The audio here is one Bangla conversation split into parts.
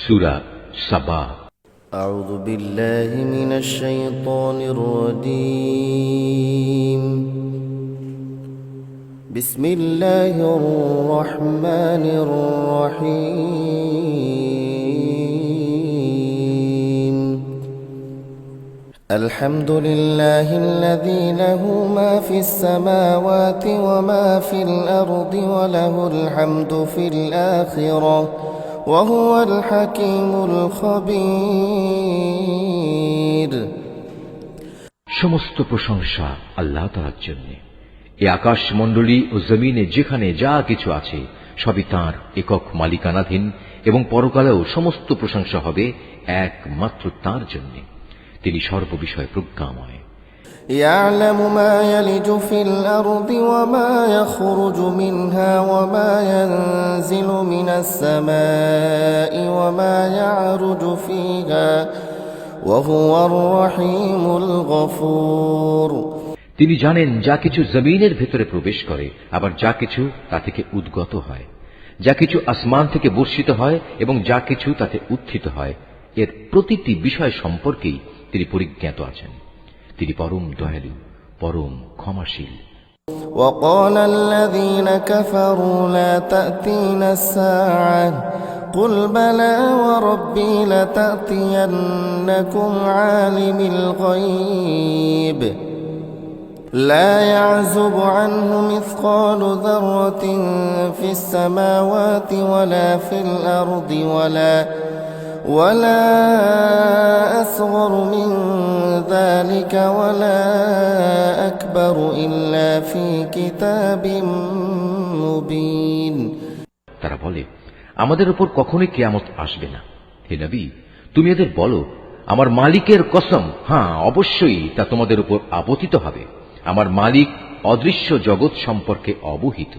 সূরা সাবা। أعوذ بالله من الشيطان الرجيم. بسم الله الرحمن الرحيم. الحمد لله الذي له ما في السماوات وما في الأرض وله الحمد في الآخرة وهو الحكيم الخبير. সমস্ত প্রশংসা আল্লাহ তাআলার জন্য। এই আকাশমণ্ডলী ও জমিনে যেখানে যা কিছু আছে সবই তাঁর একক মালিকানাধীন, এবং পরকালেও সমস্ত প্রশংসা হবে একমাত্র তাঁর জন্য। তিনি সর্ববিষয়ে প্রজ্ঞাময়। يعلم ما يلج في الأرض وما يخرج منها وما ينزل من السماء وما يعرج فيها وهو الرحيم الغفور. তিনি জানেন যা কিছু জমিনের ভেতরে প্রবেশ করে, আবার যা কিছু তা থেকে উদ্গত হয়, যা কিছু আসমান থেকে বর্ষিত হয় এবং যা কিছু তাতে উত্থিত হয়। এর প্রতিটি বিষয় সম্পর্কেই তিনি পরিজ্ঞাত আছেন। তিনি পরম দয়ালু, পরম ক্ষমাশীল। وقال الذين كفروا لا تأتينا الساعة قل بلى وربي لتأتينكم عالم الغيب لا يعزب عنه مثقال ذرة في السماوات ولا في الأرض ولا أصغر من ذلك ولا أكبر إلا في كتاب مبين. তারা বলে, আমাদের উপর কখনোই কিয়ামত আসবে না। হে নবী, তুমি এদের বলো, আমার মালিকের কসম, হ্যাঁ অবশ্যই তা তোমাদের উপর আপতিত হবে। আমার মালিক অদৃশ্য জগৎ সম্পর্কে অবহিত।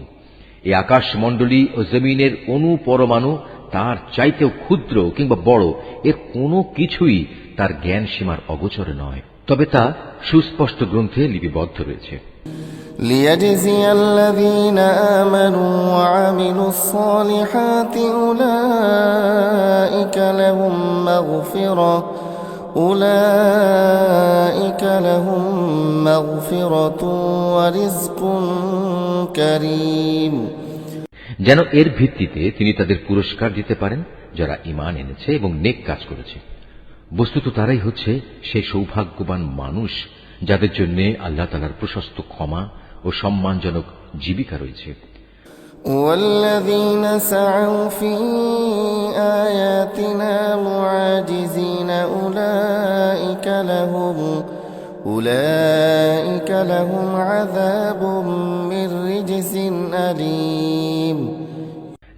এই আকাশমণ্ডলী ও জমিনের অণু পরমাণু তার চাইতেও ক্ষুদ্র কিংবা বড়, এর কোনো কিছুই তার জ্ঞান সীমার অগোচরে নয়, তবে তা সুস্পষ্ট গ্রন্থে লিপিবদ্ধ রয়েছে। ليجزي الذين آمنوا وعملوا الصالحات أولئك لهم مغفرة ورزق كريم. যেন এর ভিত্তিতে তিনি তাদের পুরস্কার দিতে পারেন যারা ঈমান এনেছে এবং নেক কাজ করেছে। বস্তুত তারাই হচ্ছে সেই সৌভাগ্যবান মানুষ যাদের জন্য আল্লাহ তাআলার প্রশস্ত ক্ষমা ও সম্মানজনক জীবিকা রয়েছে। والذين سعوا في آياتنا معاجزين أولئك لهم عذاب من رجز أليم.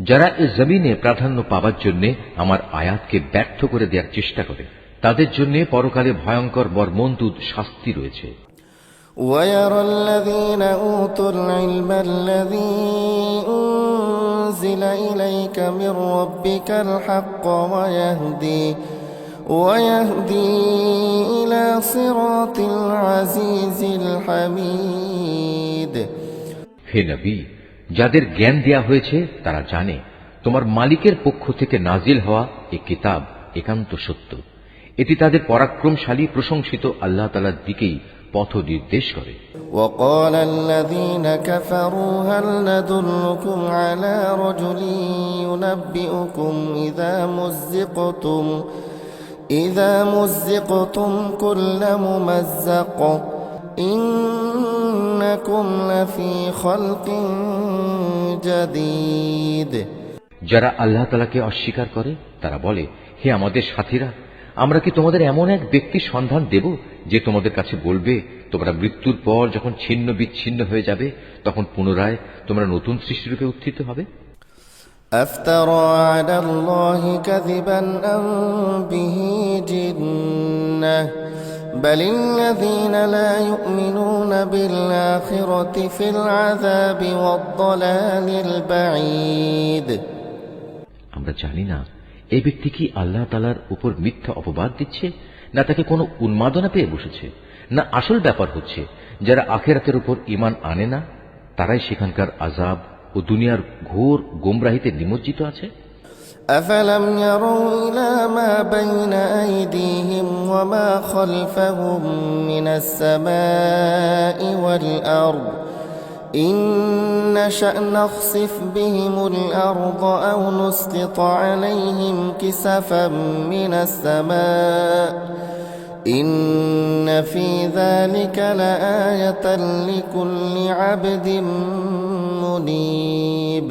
যারা এই জমিনে প্রাধান্য পাবার জন্য আমার আয়াতকে ব্যর্থ করে দেওয়ার চেষ্টা করে, তাদের জন্য পরকালে ভয়ঙ্কর মর্মন্তুদ শাস্তি রয়েছে। ويرى الذين أوتوا العلم الذي أنزل إليك من ربك الحق ويهدي إلى صراط العزيز الحميد. হে নবী, যাদের জ্ঞান দেয়া হয়েছে তারা জানে তোমার মালিকের পক্ষ থেকে নাজিল হওয়া এই কিতাব একান্ত সত্য। এটি তাদের পরাক্রমশালী প্রশংসিত আল্লাহ তাআলার দিকেই পথ নির্দেশ করে। وقال الذين كفروا هل ندلكم على رجل ينبئكم إذا مزقتم كل ممزق إنكم لفي خلق جديد. যারা আল্লাহ তাআলাকে অস্বীকার করে তারা বলে, হে আমাদের সাথীরা, আমরা কি তোমাদের এমন এক ব্যক্তির সন্ধান দেব যে তোমাদের কাছে বলবে, তোমরা মৃত্যুর পর যখন ছিন্ন বিচ্ছিন্ন হয়ে যাবে তখন পুনরায় তোমরা নতুন সৃষ্টিরূপে উত্থিত হবে। أفترى على الله كذبا أم به جنة بل الذين لا يؤمنون بالآخرة في العذاب والضلال البعيد. আমরা জানি না এই ব্যক্তি কি আল্লাহ তাআলার উপর মিথ্যা অপবাদ দিচ্ছে, না তাকে কোনো উন্মাদনা পেয়ে বসেছে, না আসল ব্যাপার হচ্ছে যারা আখিরাতের উপর ঈমান আনে না তারাই সেখানকার আযাব ও দুনিয়ার ঘোর গোমরাহিতে নিমজ্জিত আছে। أفلم يروا إلى ما بين أيديهم وما خلفهم من السماء والأرض إن نشأ نخسف بهم الأرض أو نسقط عليهم كسفا من السماء إن في ذلك لآية لكل عبد منيب।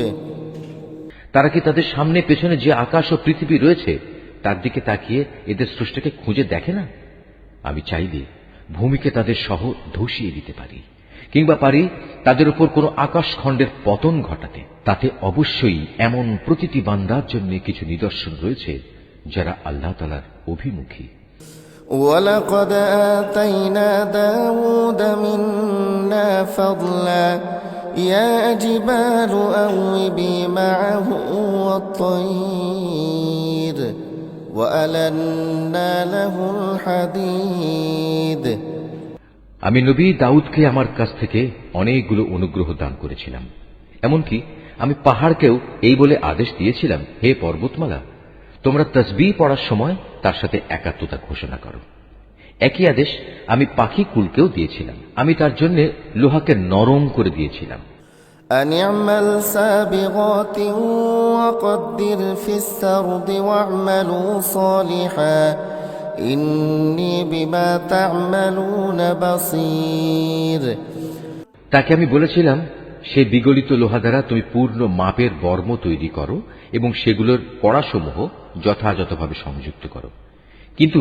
তারা কি তাদের সামনে পেছনে যে আকাশ ও পৃথিবী রয়েছে তার দিকে তাকিয়ে এদের স্রষ্টাকে খুঁজে দেখে না? আমি চাইলে ভূমিকে তাদের সহ ধসিয়ে দিতে পারি, কিংবা পারি তাদের উপর কোনো আকাশখণ্ডের পতন ঘটাতে। তাতে অবশ্যই এমন প্রতিটি বান্দার জন্য কিছু নিদর্শন রয়েছে যারা আল্লাহ তাআলার অভিমুখী। وَلَقَدْ آتَيْنَا دَاوُودَ مِنَّا فَضْلًا يَا جِبَالُ أَوِّبِي مَعَهُ وَالطَّيْرَ وَأَلَنَّا لَهُ الْحَدِيدَ। আমি নবী দাউদকে আমার কাছ থেকে অনেকগুলো অনুগ্রহ দান করেছিলাম। এমনকি আমি পাহাড়কেও এই বলে আদেশ দিয়েছিলাম, হে পর্বতমালা, তোমরা তাসবিহ পড়ার সময় তার সাথে একাত্মতা ঘোষণা করো। একই আদেশ আমি পাখি কুলকেও দিয়েছিলাম। আমি তার জন্য লোহাকে নরম করে দিয়েছিলাম। أن اعمل سابغات وقدر في السرد واعملوا صالحا إني بما تعملون بصير। তাকে আমি বলেছিলাম, সে বিগলিত লোহা দ্বারা তুমি পূর্ণ মাপের বর্ম তৈরি করো এবং সেগুলোর কড়াসমূহ যথাযথভাবে সংযুক্ত করো। কিন্তু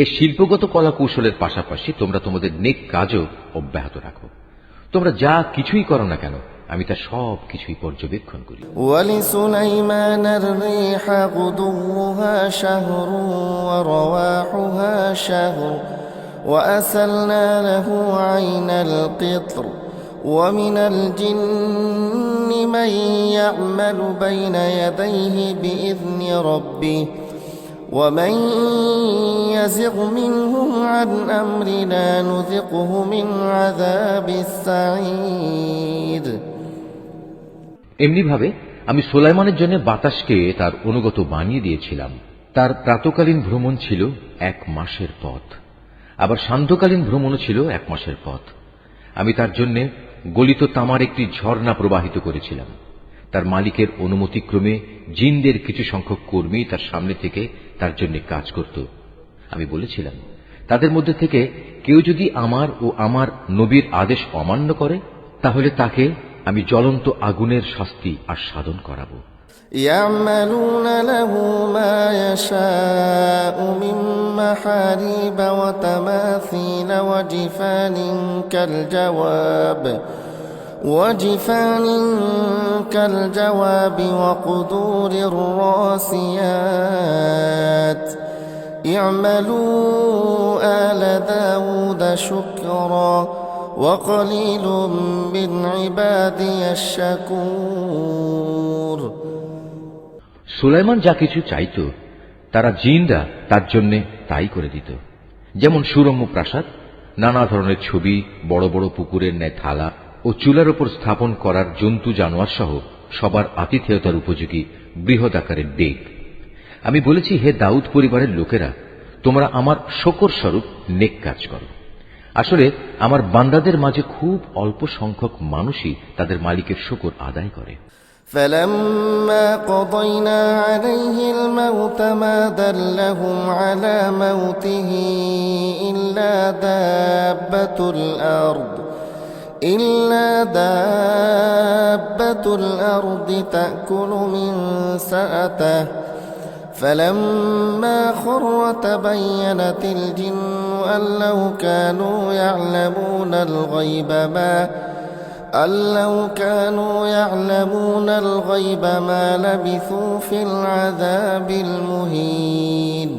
এ শিল্পগত কলা কৌশলের পাশাপাশি তোমরা তোমাদের নেক কাজও অব্যাহত রাখো। তোমরা যা কিছুই করো না কেন আমি তা সব কিছুই পর্যবেক্ষণ করি। ولسليمان الريح غدوها شهر ورواحها شهر وأسلنا له عين القطر ومن الجن من يعمل بين يديه بإذن ربه ومن يزغ منهم عن أمرنا نذقه من عذاب السعير। এমনিভাবে আমি সুলাইমানের জন্য বাতাসকে তার অনুগত বানিয়ে দিয়েছিলাম। তার প্রাতকালীন ভ্রমণ ছিল 1 মাসের পথ, আবার সান্ধ্যকালীন ভ্রমণও ছিল 1 মাসের পথ। আমি তার জন্য গলিত তামার একটি ঝর্ণা প্রবাহিত করেছিলাম। তার মালিকের অনুমতিক্রমে জিনদের কিছু সংখ্যক কর্মী তার সামনে থেকে তার জন্য কাজ করত। আমি বলেছিলাম, তাদের মধ্যে থেকে কেউ যদি আমার ও আমার নবীর আদেশ অমান্য করে তাহলে তাকে আমি জ্বলন্ত আগুনের শাস্তি আস্বাদন করাবো। يعملون له ما يشاء من محاريب وتماثيل وجفان كالجواب وقدور الراسيات اعملوا آل داود شكرا وقليل من عبادي الشكور। সুলাইমান যা কিছু চাইত তারা জিনরা তার জন্য তাই করে দিত। যেমন সুরম্য প্রাসাদ, নানা ধরনের ছবি, বড় বড় পুকুরের ন্যায় থালা ও চুলার উপর স্থাপন করার জন্তু জানোয়ার সহ সবার আতিথেয়তার উপযোগী বৃহৎ আকারের ডেক। আমি বলেছি, হে দাউদ পরিবারের লোকেরা, তোমরা আমার শকর স্বরূপ নেক কাজ করো। আসলে আমার বান্দাদের মাঝে খুব অল্প সংখ্যক মানুষই তাদের মালিকের শকর আদায় করে। فلما قضينا عليه الموت ما دلهم على موته إلا دابة الأرض تأكل من سأته فلما خر تبينت الجن أن لو كانوا يعلمون الغيب ما لبثوا في العذاب المهين।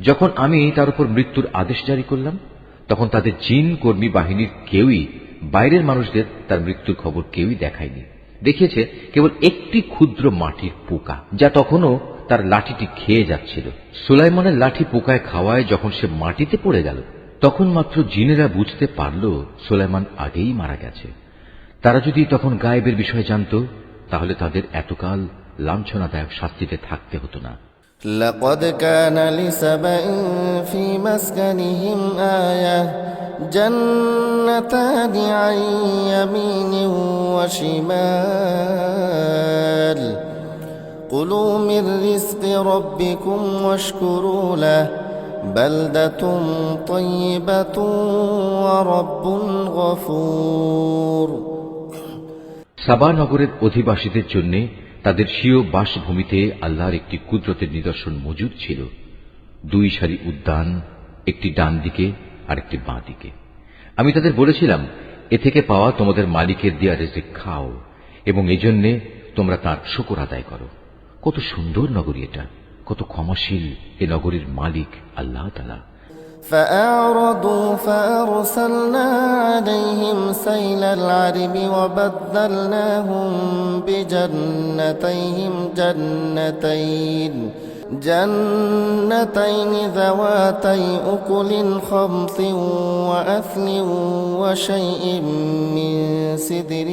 যখন আমি তার উপর মৃত্যুর আদেশ জারি করলাম তখন তাদের জিন কর্মী বাহিনীর কেউই বাইরের মানুষদের তার মৃত্যুর খবর কেউই দেখায়নি। দেখিয়েছে কেবল একটি ক্ষুদ্র মাটির পোকা, যা তখনও তার লাঠিটি খেয়ে যাচ্ছিল। সুলাইমানের লাঠি পোকায় খাওয়ায় যখন সে মাটিতে পড়ে গেল তখন মাত্র জিনেরা বুঝতে পারল সুলাইমান আগেই মারা গেছে। তারা যদি তখন গায়েবের বিষয় জানত তাহলে তাদের এতকাল লাঞ্ছনাদায়ক শাস্তিতে থাকতে হতো না। لقد كان لسبإ في مسكنهم آية جنتان عن يمين وشمال كلوا من رزق ربكم واشكروا له بلدة طيبة ورب غفور। সাবা নগরের অধিবাসীদের জন্য তাদের স্বীয় বাসভূমিতে আল্লাহর একটি কুদরতের নিদর্শন মজুদ ছিল। 2 সারি উদ্যান, একটি ডান দিকে আর একটি বাঁ দিকে। আমি তাদের বলেছিলাম, এ থেকে পাওয়া তোমাদের মালিকের দেয়া রিজিক খাও এবং এজন্য তোমরা তাঁর শুকর আদায় করো। কত সুন্দর নগরী এটা, কত ক্ষমাশীল এ নগরীর মালিক আল্লাহ তাআলা। فأعرضوا فأرسلنا عليهم سيل العرم وبدلناهم بجنتيهم جنتين ذواتي أكل خمط وأثل وشيء من سدر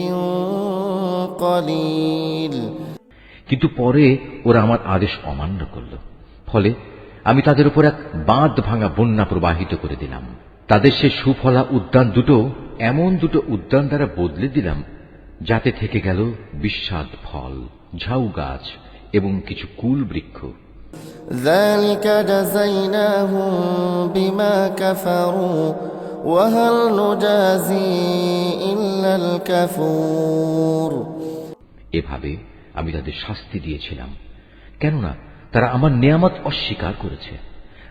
قليل। কিন্তু পরে ওরা আমার আদেশ অমান্য করল, ফলে আমি তাদের উপর এক বাঁধ ভাঙা বন্যা প্রবাহিত করে দিলাম। তাদের সে সুফলা উদ্যান দুটো এমন দুটো উদ্যান দ্বারা বদলে দিলাম, যাতে থেকে গেল বিস্বাদ ফল, ঝাউ গাছ এবং কিছু কুল বৃক্ষ। ذلك جزيناهم بما كفروا وهل نجازي إلا الكفور। এভাবে আমি তাদের শাস্তি দিয়েছিলাম, কেননা তারা আমার নিয়ামত অস্বীকার করেছে,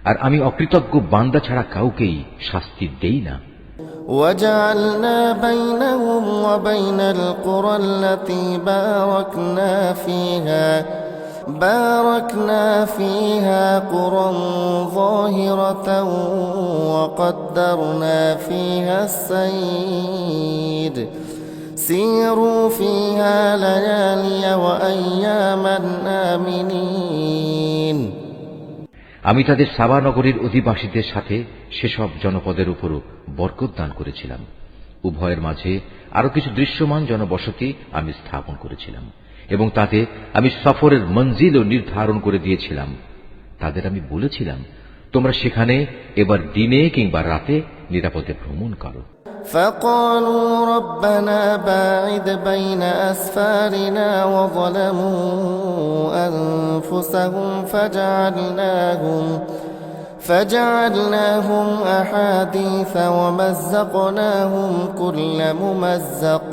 আর আমি অকৃতজ্ঞ বান্দা ছাড়া কাউকেই শাস্তি দেই না। وجعلنا بينهم وبين القرى التي باركنا فيها قرى ظاهرة وقدرنا فيها السير سيروا فيها ليالي وأياما آمنين। আমি তাদের সাবা নগরীর অধিবাসীদের সাথে সেসব জনপদের উপরও বরকত দান করেছিলাম। উভয়ের মাঝে আরো কিছু দৃশ্যমান জনবসতি আমি স্থাপন করেছিলাম এবং তাতে আমি সফরের মঞ্জিলও নির্ধারণ করে দিয়েছিলাম। তাদের আমি বলেছিলাম, তোমরা সেখানে এবার দিনে কিংবা রাতে নিরাপদে ভ্রমণ করো। فقالوا ربنا باعد بين أسفارنا وظلموا أنفسهم فجعلناهم أحاديث ومزقناهم كل ممزق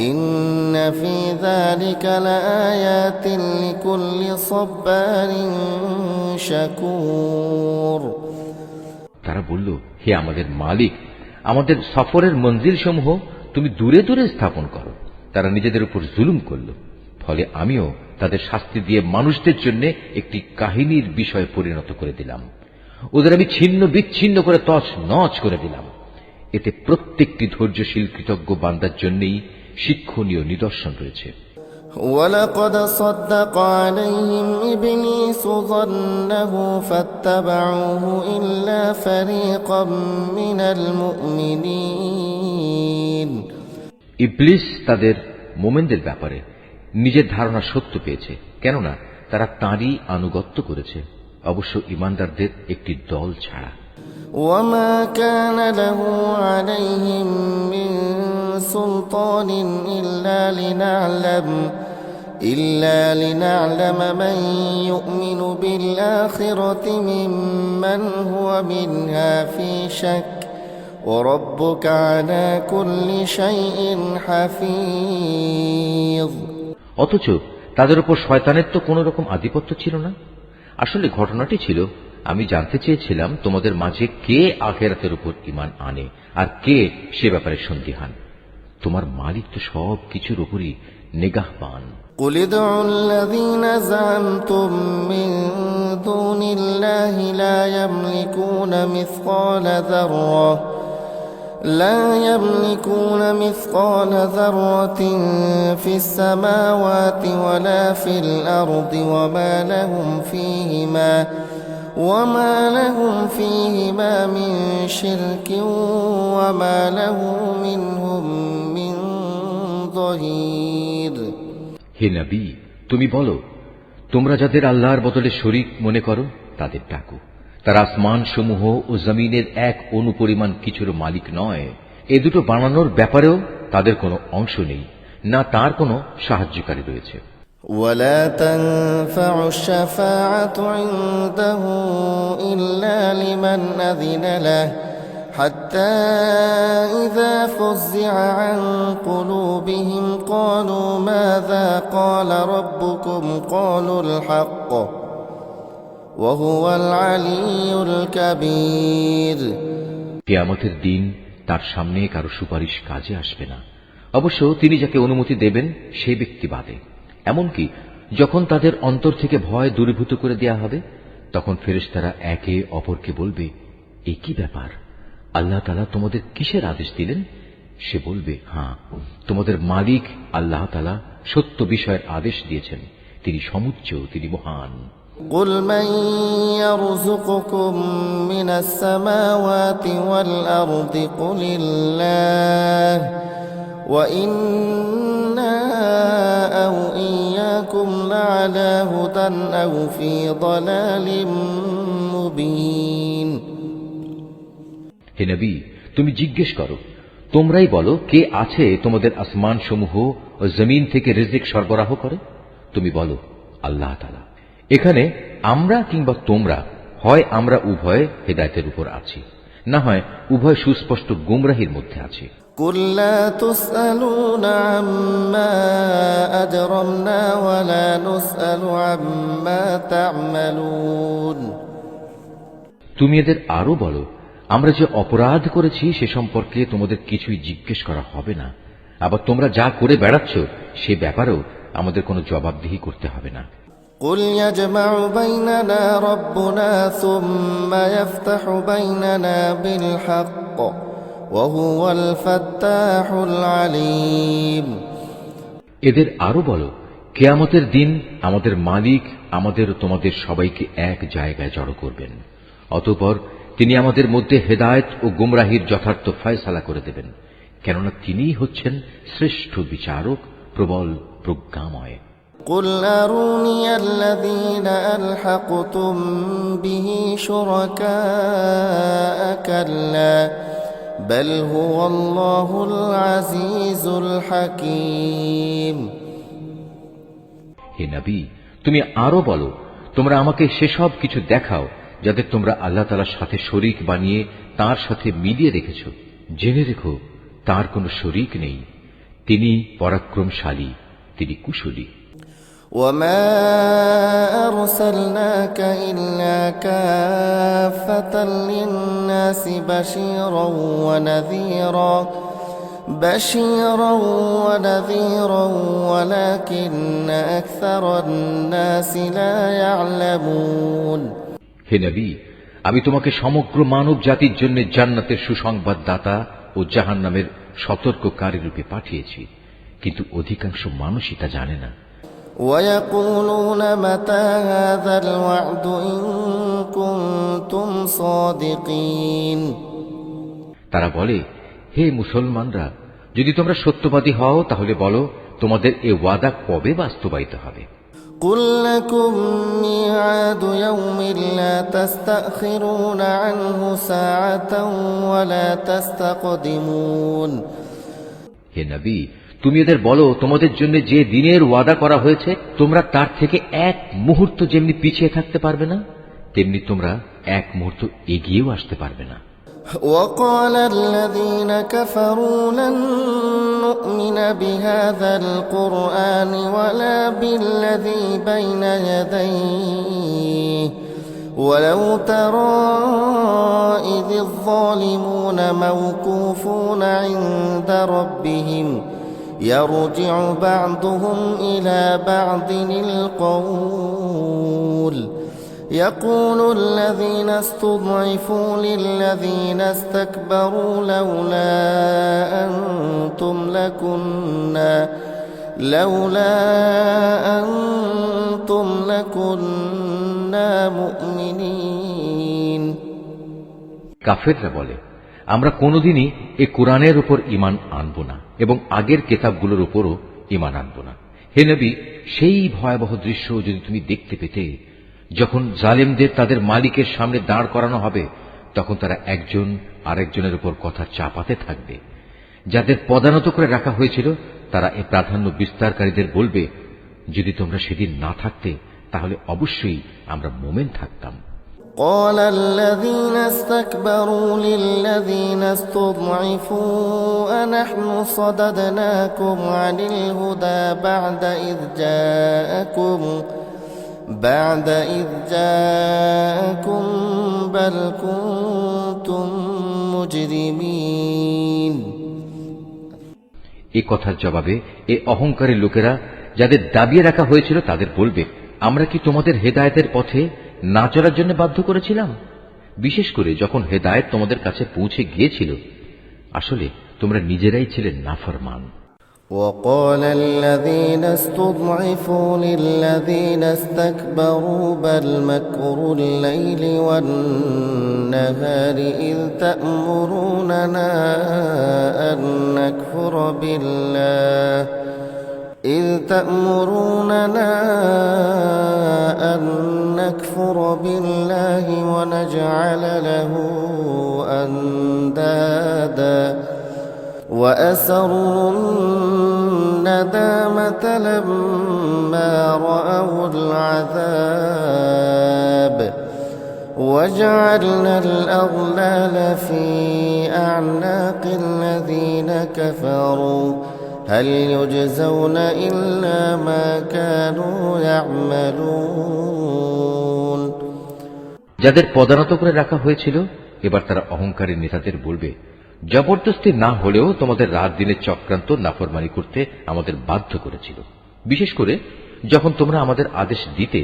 إن في ذلك لآيات لكل صبار شكور। তারা বলল, হে আমাদের মালিক, আমাদের সফরের মঞ্জিল সমূহ তুমি দূরে দূরে স্থাপন করো। তারা নিজেদের উপর জুলুম করল, ফলে আমিও তাদের শাস্তি দিয়ে মানুষদের জন্য একটি কাহিনীর বিষয় পরিণত করে দিলাম। ওদের আমি ছিন্ন বিচ্ছিন্ন করে তছ নছ করে দিলাম। এতে প্রত্যেকটি ধৈর্যশীল কৃতজ্ঞ বান্দার জন্যই শিক্ষণীয় নিদর্শন রয়েছে। ولقد صدق عليهم إبليس ظنه فاتبعوه إلا فريقا من المؤمنين। ইবলিস তাদের মোমেনদের ব্যাপারে নিজের ধারণা সত্য পেয়েছে, কেননা তারা তাঁরই আনুগত্য করেছে, অবশ্য ঈমানদারদের একটি দল ছাড়া। وما كان له عليهم من سلطان إلا لنعلم من يؤمن بالآخرة ممن هو منها في شك وربك على كل شيء حفيظ। অথচ তাদের উপর শয়তানের তো কোন রকম আধিপত্য ছিল না। আসলে ঘটনাটি ছিল, আমি জানতে চেয়েছিলাম তোমাদের মাঝে কে আখিরাতের উপর ঈমান আনে আর কে সে ব্যাপারে সন্দিহান। তোমার মালিক তো সব কিছুর উপরই নিগাহবান। قل ادعوا الذين زعمتم من دون الله لا يملكون مثقال ذرة في السماوات ولا في الأرض وما لهم فيهما من شرك وما له منهم من ظهير। হে নবী, তুমি বলো, তোমরা যাদের আল্লাহর বদলে শরীক মনে করো তাদের ডাকো। তারা আসমান সমূহ ও জমিনের এক অনুপরিমাণ কিছুর মালিক নয়। এ দুটো বানানোর ব্যাপারেও তাদের কোনো অংশ নেই, না তার কোনো সাহায্যকারী রয়েছে। ولا تنفع الشفاعة عنده إلا لمن أذن له حتى إذا فزع عن قلوبهم قالوا ماذا قال ربكم قالوا الحق وهو العلي الكبير। কিয়ামতের দিন তার সামনে কারো সুপারিশ কাজে আসবে না, অবশ্য তিনি যাকে অনুমতি দেবেন সে ব্যক্তি বাদে। এমনকি যখন তাদের অন্তর থেকে ভয় দূরীভূত করে দেয়া হবে, তখন ফেরেশতারা একে অপরকে বলবে, এ কি ব্যাপার, আল্লাহ তাআলা তোমাদের কিসের আদেশ দিলেন? সে বলবে, হ্যাঁ, তোমাদের মালিক আল্লাহ তাআলা সত্য বিষয়ের আদেশ দিয়েছেন, তিনি সমুচ্চ, তিনি মহান। قل من يرزقكم من السماوات والأرض قل الله وإنا أو إياكم لعلى هدى أو في ضلال مبين। হে নবী, তুমি জিজ্ঞেস করো, তোমরাই বলো, কে আছে তোমাদের আসমান সমূহ ও জমিন থেকে রিজিক সরবরাহ করে? তুমি বলো, আল্লাহ তাআলা। এখানে আমরা কিংবা তোমরা, হয় আমরা উভয় হেদায়েতের উপর আছি, না হয় উভয় সুস্পষ্ট গুমরাহির মধ্যে আছি। قل لا تسألون عما أجرمنا ولا نسأل عما تعملون। তুমি এদের আরো বলো, আমরা যে অপরাধ করেছি সে সম্পর্কে তোমাদের কিছুই জিজ্ঞেস করা হবে না, আবার তোমরা যা করে বেড়াচ্ছ সে ব্যাপারেও আমাদের কোনো জবাবদিহি করতে হবে না। قل يجمع بيننا ربنا ثم يفتح بيننا بالحق وهو الفتاح العليم। এদের আরো বলো, কিয়ামতের দিন আমাদের মালিক আমাদের ও তোমাদের সবাইকে এক জায়গায় জড়ো করবেন, অতঃপর তিনি আমাদের মধ্যে হেদায়েত ও গুমরাহির যথার্থ ফয়সালা করে দেবেন, কেননা তিনিই হচ্ছেন শ্রেষ্ঠ বিচারক, প্রবল প্রজ্ঞাময়। قل أروني الذين ألحقتم به شركاء كلا بل هو الله العزيز الحكيم। হে নবী, তুমি আরো বলো, তোমরা আমাকে সেসব কিছু দেখাও যাদের তোমরা আল্লাহ তাআলার সাথে শরীক বানিয়ে তার সাথে মিলিয়ে রেখেছ। জেনে রেখো, তার কোনো শরীক নেই, তিনি পরাক্রমশালী, তিনি কুশলী। وما أرسلناك إلا كافة للناس بشيرا ونذيرا ولكن أكثر الناس لا يعلمون। হে নবী, আমি তোমাকে সমগ্র মানব জাতির জন্য জান্নাতের সুসংবাদ দাতা ও জাহান্নামের সতর্ককারী রূপে পাঠিয়েছি, কিন্তু অধিকাংশ মানুষই তা জানে না। ويقولون متى هذا الوعد إن كنتم صادقين। তারা বলে, হে মুসলমানরা, যদি তোমরা সত্যবাদী হও তাহলে বলো, তোমাদের এ ওয়াদা কবে বাস্তবায়িত হবে? قل لكم ميعاد يوم لا تستأخرون عنه ساعة ولا تستقدمون। হে নবী, তুমি এদের বলো, তোমাদের জন্য যে দিনের ওয়াদা করা হয়েছে তোমরা তার থেকে এক মুহূর্ত যেমনি পিছিয়ে থাকতে পারবে না, তেমনি তোমরা এক মুহূর্ত এগিয়েও আসতে পারবে না। وقال الذين كفروا لن نؤمن بهذا القرآن ولا بالذي بين يديه ولو ترى إذ الظالمون موقوفون عند ربهم يرجع بعضهم إلى بعض القول يقول الذين استضعفوا للذين استكبروا لولا أنتم لكنا مؤمنين। কাফেররা বলে, আমরা কোনোদিনই এ কোরআনের উপর ঈমান আনব না এবং আগের কিতাবগুলোর উপরও ঈমান আনব না। হে নবী, সেই ভয়াবহ দৃশ্য যদি তুমি দেখতে পেতে, যখন জালেমদের তাদের মালিকের সামনে দাঁড় করানো হবে, তখন তারা একজন আরেকজনের উপর কথা চাপাতে থাকবে। যাদের পদানত করে রাখা হয়েছিল তারা এ প্রাধান্য বিস্তারকারীদের বলবে, যদি তোমরা সেদিন না থাকতে তাহলে অবশ্যই আমরা মোমেন থাকতাম। قال الذين استكبروا للذين استضعفوا أنحن صددناكم عن الهدى بعد إذ جاءكم بل كنتم مجرمين। এ কথার জবাবে এ অহংকারী লোকেরা যাদের দাবিয়ে রাখা হয়েছিল তাদের বলবে, আমরা কি তোমাদের হেদায়েতের পথে না চলার জন্য বাধ্য করেছিলাম? বিশেষ করে যখন হেদায়েত তোমাদের কাছে পৌঁছে গিয়েছিল, আসলে তোমরা নিজেরাই ছিলে নাফরমান। وقال الذين استضعفوا للذين استكبروا بل مكر الليل والنهار إذ تأمروننا أن نكفر بالله ونجعل له أندادا وأسروا الندامة لما رأوا العذاب وجعلنا الأغلال في أعناق الذين كفروا هل يجزون إلا ما كانوا يعملون। যাদের পদানত করে রাখা হয়েছিল, এবার তারা অহংকারী নেতাদের বলবে, জবরদস্তি না হলেও তোমাদের রাত দিনের চক্রান্ত নাফরমানি করতে আমাদের বাধ্য করেছিল, বিশেষ করে যখন তোমরা আমাদের আদেশ দিতে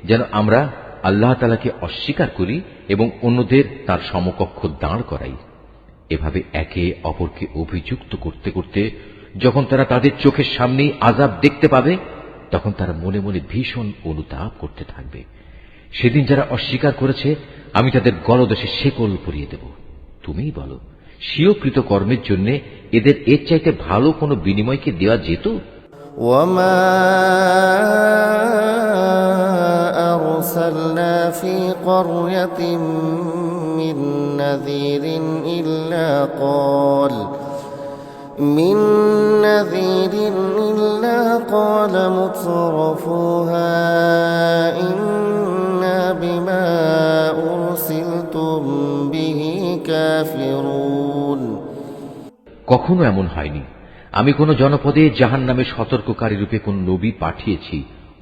যেন আমরা আল্লাহ তাআলাকে অস্বীকার করি এবং অন্যদের তার সমকক্ষ দাঁড় করাই। এভাবে একে অপরকে অভিযুক্ত করতে করতে যখন তারা তাদের চোখের সামনেই আযাব দেখতে পাবে, তখন তারা মনে মনে ভীষণ অনুতাপ করতে থাকবে। সেদিন যারা অস্বীকার করেছে আমি তাদের গলদেশে শেকল পরিয়ে দেব। তুমিই বলো, স্বীয়কৃত কর্মের জন্য এদের এর চাইতে ভালো কোনো বিনিময় কি দেওয়া যেত? وما أرسلنا في قرية من نذير إلا قال مترفوها إنا بما أرسلتم به كافرون। কখনো এমন হয়নি আমি কোন জনপদে জাহান্নামে সতর্ককারী রূপে কোন নবী পাঠিয়েছি,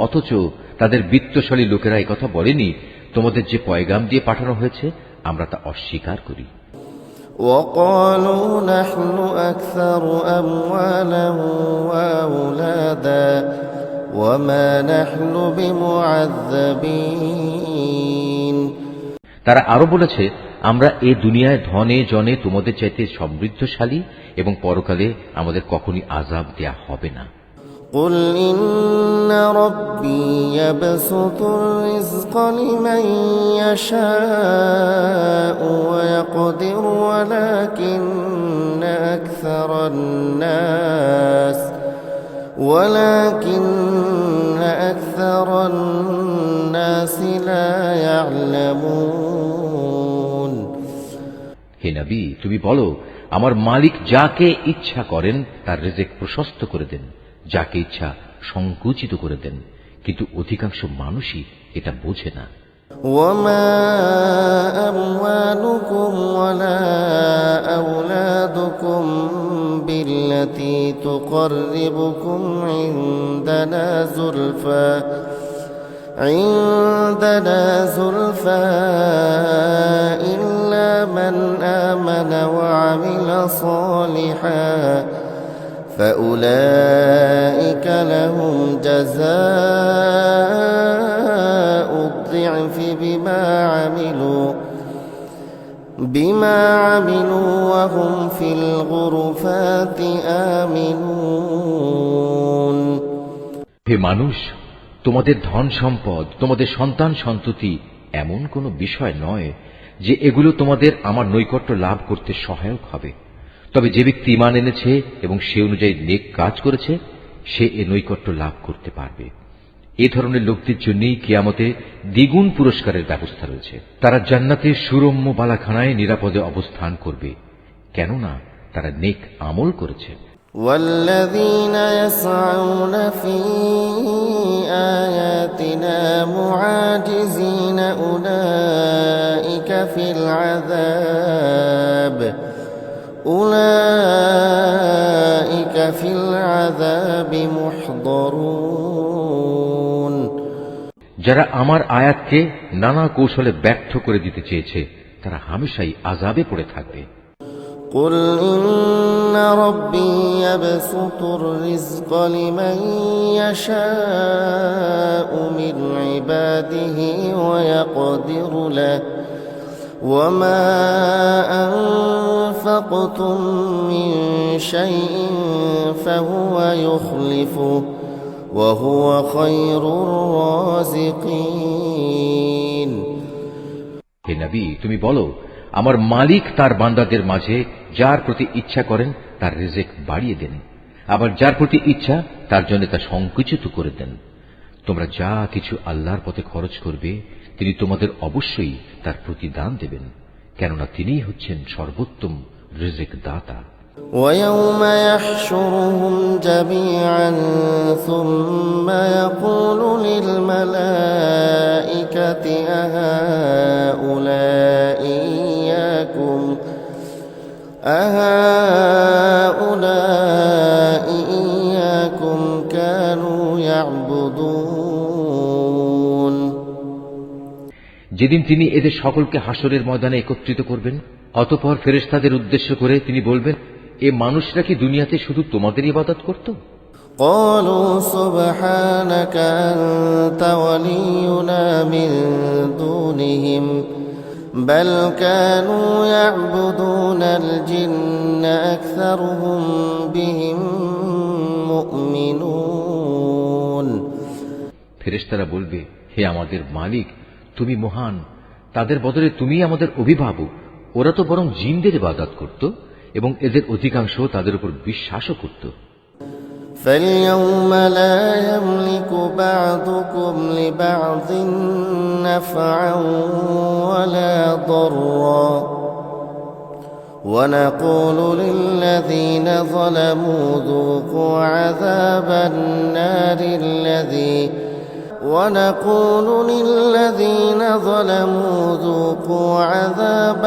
অথচ তাদের বিত্তশালী লোকেরা এই কথা বলেনি, তোমাদের যে পয়গাম দিয়ে পাঠানো হয়েছে আমরা তা অস্বীকার করি। وقالوا نحن أكثر أموالا وأولادا وما نحن بمعذبين। তারা আরো বলেছে, আমরা এই দুনিয়ায় ধনে জনে তোমাদের চাইতে সমৃদ্ধশালী এবং পরকালে আমাদের কখনই আযাব দেয়া হবে না। قل إن ربي يبسط الرزق لمن يشاء ويقدر ولكن أكثر الناس لا يعلمون। হে নবী, তুমি বলো, আমার মালিক যাকে ইচ্ছা করেন তার রিজিক প্রশস্ত করে দেন, যাকে ইচ্ছা সংকুচিত করে দেন, কিন্তু অধিকাংশ মানুষই এটা বোঝে না। وما أموالكم ولا أولادكم بالتي تقربكم عندنا زلفى إلا من آمن وعمل صالحا فأولئك لهم جزاء الضعف بما عملوا وهم في الغرفات آمنون। হে মানুষ, তোমাদের ধন সম্পদ, তোমাদের সন্তান সন্ততি এমন কোনো বিষয় নয় যে এগুলো তোমাদের আমার নৈকট্য লাভ করতে সহায়ক হবে। তবে যে ব্যক্তি ঈমান এনেছে এবং সে অনুযায়ী নেক কাজ করেছে, সে এ নৈকট্য লাভ করতে পারবে। এ ধরনের লোকদের জন্যই কিয়ামতে দ্বিগুণ পুরস্কারের ব্যবস্থা রয়েছে। তারা জান্নাতে সুরম্য বালাখানায় নিরাপদে অবস্থান করবে, কেননা তারা নেক আমল করেছে। والذين يسعون في آياتنا معاجزين أولئك في العذاب محضرون। যারা আমার আয়াতকে নানা কৌশলে ব্যর্থ করে দিতে চেয়েছে তারা হামেশাই আযাবে পড়ে থাকবে। قل إن ربي يبسط الرزق لمن يشاء من عباده ويقدر له وما أنفقتم من شيء فهو يخلفه وهو خير الرازقين। হে নবী, তুমি বলো, আমার মালিক তার বান্দাদের মাঝে যার প্রতি ইচ্ছা করেন তার রিজিক বাড়িয়ে দেন, আবার যার প্রতি ইচ্ছা তার জন্য তা সংকুচিত করে দেন। তোমরা যা কিছু আল্লাহর পথে খরচ করবে তিনি তোমাদের অবশ্যই তার প্রতিদান দেবেন, কেননা তিনিই হচ্ছেন সর্বোত্তম রিজিক দাতা। ويوم يحشرهم جميعا ثم يقول للملائكة أهؤلاء إياكم كانوا يعبدون। যেদিন তিনি এদের সকলকে হাসরের ময়দানে একত্রিত করবেন, অতঃপর ফেরেশতাদের উদ্দেশ্য করে তিনি বলবেন, এ মানুষরা কি দুনিয়াতে শুধু তোমাদের ইবাদত করত? قالوا سبحانك أنت ولينا من دونهم بل كانوا يعبدون الجن أكثرهم بهم مؤمنون। ফেরেশতারা বলবে, হে আমাদের মালিক, তুমি মহান, তাদের বদলে তুমি আমাদের অভিভাবক। ওরা তো বরং জিনদের ইবাদত করত এবং এদের অধিকাংশ তাদের উপর বিশ্বাসও করত। فاليوم لا يملك بعضكم لبعض نفعا ولا ضرا ونقول للذين ظلموا ذوقوا عذاب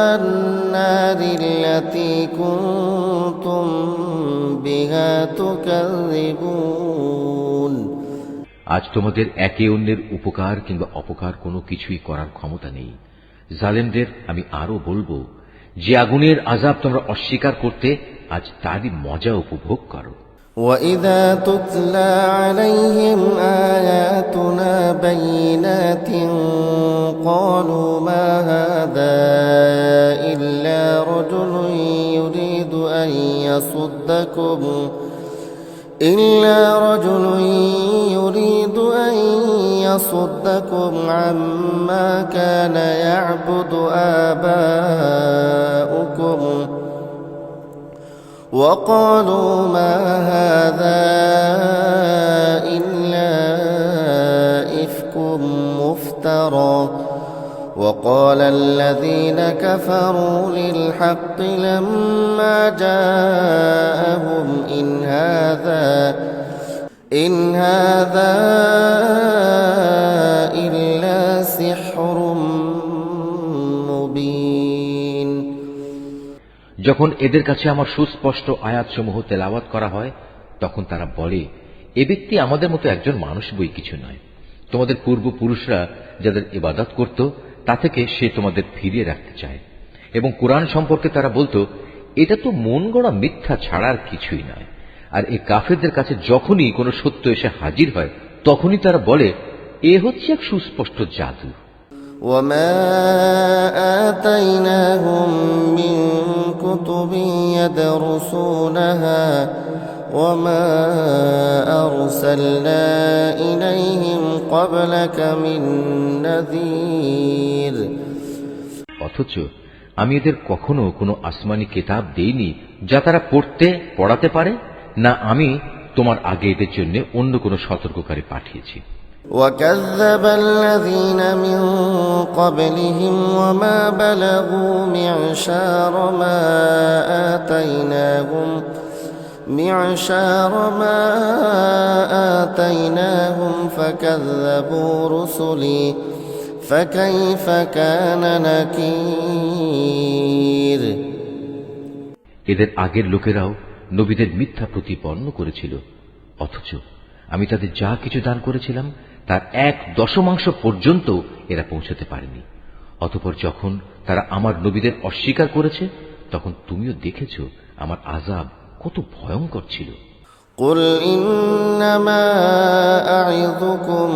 النار التي كنتم بها تكذبون। আজ তোমাদের একে অন্যের উপকার কিংবা অপকার কোনো কিছুই করার ক্ষমতা নেই। জালেমদের আমি আরো বলবো, যে আগুনের আযাব তোমরা অস্বীকার করতে, আজ তারই মজা উপভোগ করো। وَإِذَا تُتْلَى عَلَيْهِمْ آيَاتُنَا بَيِّنَاتٍ قَالُوا مَا هَذَا إِلَّا رَجُلٌ يُرِيدُ أَن يَصُدَّكُمْ عَمَّا كَانَ يَعْبُدُ آبَاؤُكُمْ وقالوا ما هذا إلا إفك مفترى وقال الذين كفروا للحق لما جاءهم إن هذا إلا سحر مبين। যখন এদের কাছে আমার সুস্পষ্ট আয়াতসমূহ তেলাওয়াত করা হয় তখন তারা বলে, এ ব্যক্তি আমাদের মতো একজন মানুষ বই কিছু নয়। তোমাদের পূর্বপুরুষরা যাদের ইবাদত করত তা থেকে সে তোমাদের ফিরিয়ে রাখতে চায়। এবং কোরআন সম্পর্কে তারা বলতো, এটা তো মন গড়া মিথ্যা ছাড়ার কিছুই নয়। আর এই কাফেরদের কাছে যখনই কোনো সত্য এসে হাজির হয় তখনই তারা বলে, এ হচ্ছে এক সুস্পষ্ট জাদু। وما آتيناهم من كتب يدرسونها وما أرسلنا إليهم قبلك من نذير। অথচ আমি এদের কখনো কোনো আসমানি কিতাব দেইনি যা তারা পড়তে পড়াতে পারে, না আমি তোমার আগে এদের জন্য অন্য কোন সতর্ককারী পাঠিয়েছি। وكذب الذين من قبلهم وما بلغوا معشار ما آتيناهم فكذبوا رسلي فكيف كان نكير। এদের আগের লোকেরাও নবীদের মিথ্যা প্রতিপন্ন করেছিল, অথচ আমি তাদের যা কিছু দান করেছিলাম তার 1/10 পর্যন্ত এরা পৌঁছতে পারেনি। অতঃপর যখন তারা আমার নবীদের অস্বীকার করেছে, তখন তুমিও দেখেছ আমার আযাব কত ভয়ঙ্কর ছিল। قل إنما أعظكم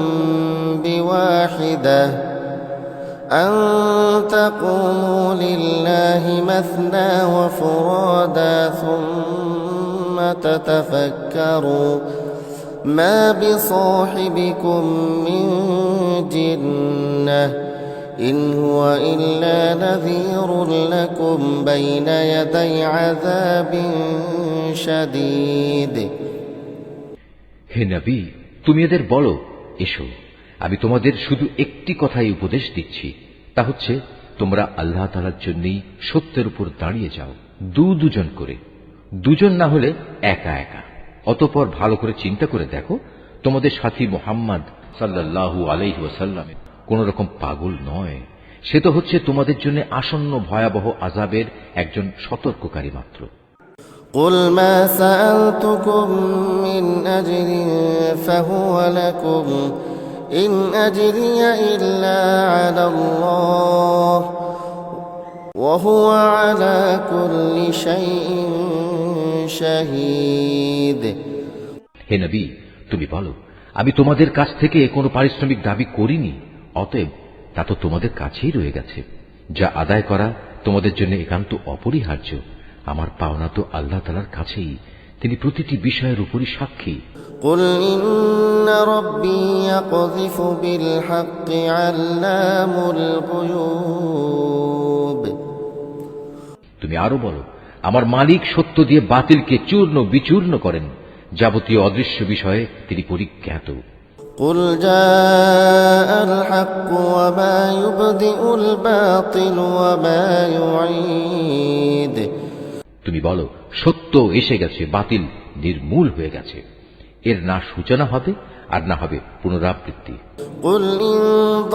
بواحدة أن تقوموا لله مثنى وفرادا ثم تتفكروا ما بصاحبكم من جنة إن هو إلا نذير لكم بين يدي عذاب شديد। হে নবী, তুমি এদের বলো, এসো, আমি তোমাদের শুধু একটি কথাই উপদেশ দিচ্ছি, তা হচ্ছে তোমরা আল্লাহ তাআলার জন্যই সত্যের উপর দাঁড়িয়ে যাও, দুজন করে, দুজন না হলে একা একা। অতঃপর ভালো করে চিন্তা করে দেখো, তোমাদের সাথী মুহাম্মদ সাল্লাল্লাহু আলাইহি ওয়াসাল্লাম কোন রকম পাগল নয়, সে তো হচ্ছে তোমাদের জন্য আসন্ন ভয়াবহ আযাবের একজন সতর্ককারী মাত্র। قل ما سألتكم من أجر فهو لكم إن أجري إلا على الله وهو على كل شيء شهيد। হে নবী, তুমি বলো, আমি তোমাদের কাছ থেকে কোনো পারিশ্রমিক দাবি করিনি, অতএব তা তো তোমাদের কাছেই রয়ে গেছে। যা আদায় করা তোমাদের জন্য একান্ত অপরিহার্য। আমার পাওনা তো আল্লাহ তাআলার কাছেই, তিনি প্রতিটি বিষয়ের উপরই সাক্ষী। قل إن ربي يقذف بالحق علام الغيوب। তুমি আরো বলো, আমার মালিক সত্য দিয়ে বাতিলকে চূর্ণ বিচূর্ণ করেন, যাবতীয় অদৃশ্য বিষয়ে তিনি পরিজ্ঞাত। قل جاء الحق وما يبدئ الباطل وما يعيد। তুমি বলো, সত্য এসে গেছে, বাতিল নির্মূল হয়ে গেছে, এর না সূচনা হবে আর না হবে পুনরাবৃত্তি। قل إن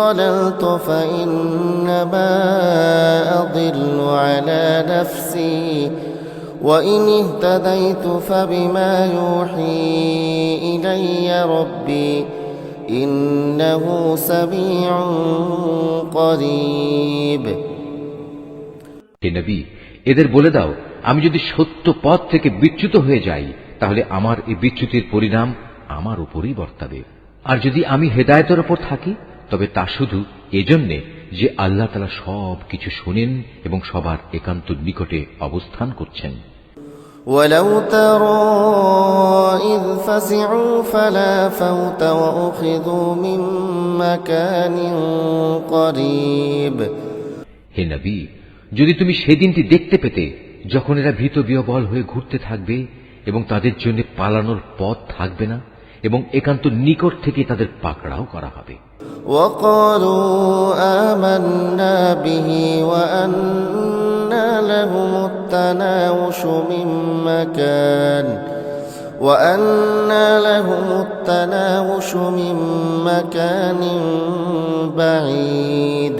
ضللت فإنما أضل على نفسي وإن اهتديت فبما يوحي إلي ربي إنه سميع قريب। হে নবী, এদের বলে দাও, আমি যদি সত্য পথ থেকে বিচ্যুত হয়ে যাই, তাহলে আমার এই বিচ্যুতির পরিণাম আমার উপরই বর্তাবে। আর যদি আমি হেদায়েতের উপর থাকি, তবে তা শুধু এজন্যে যে আল্লাহ তাআলা সব কিছু শুনেন এবং সবার একান্ত নিকটে অবস্থান করছেন। ولو ترى إذ فزعوا فلا فوت وأخذوا من مكان قريب। হে নবী, যদি তুমি সেদিনটি দেখতে পেতে যখন এরা ভীত বিহ্বল হয়ে ঘুরতে থাকবে এবং তাদের জন্য পালানোর পথ থাকবে না, এবং একান্ত নিকট থেকে তাদের পাকড়াও করা হবে। وقالوا آمنا به وأنى لهم التناوش من مكان بعيد।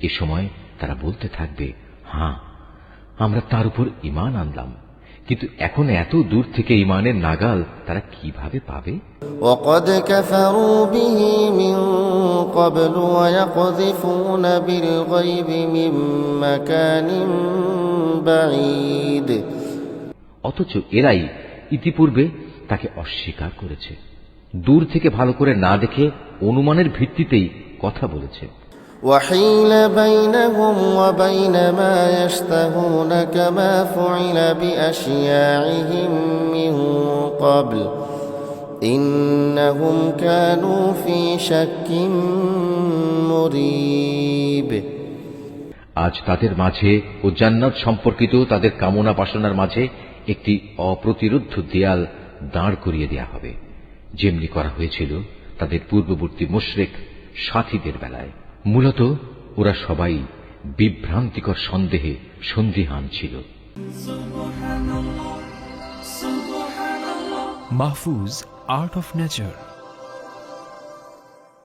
এ সময় তারা বলতে থাকবে, হ্যাঁ, আমরা তার উপর ঈমান আনলাম, কিন্তু এখন এত দূর থেকে ঈমানের নাগাল তারা কিভাবে পাবে? وقد كفروا به من قبل ويقذفون بالغيب من مكان بعيد। অথচ এরাই ইতিপূর্বে তাকে অস্বীকার করেছে, দূর থেকে ভালো করে না দেখে অনুমানের ভিত্তিতেই কথা বলেছে। وحيل بينهم وبين ما يشتهون كما فعل بأشياعهم من قبل إنهم كانوا في شك مريب। আজ তাদের মাঝে ও জান্নাত সম্পর্কিত তাদের কামনা বাসনার মাঝে একটি অপ্রতিরোধ্য দেয়াল দাঁড় করিয়ে দেয়া হবে, যেমনি করা হয়েছিল তাদের পূর্ববর্তী মুশরিক সাথীদের বেলায়। মূলত ওরা সবাই বিভ্রান্তিকর সন্দেহে সন্দিহান ছিল। Mahfuz, Art of Nature.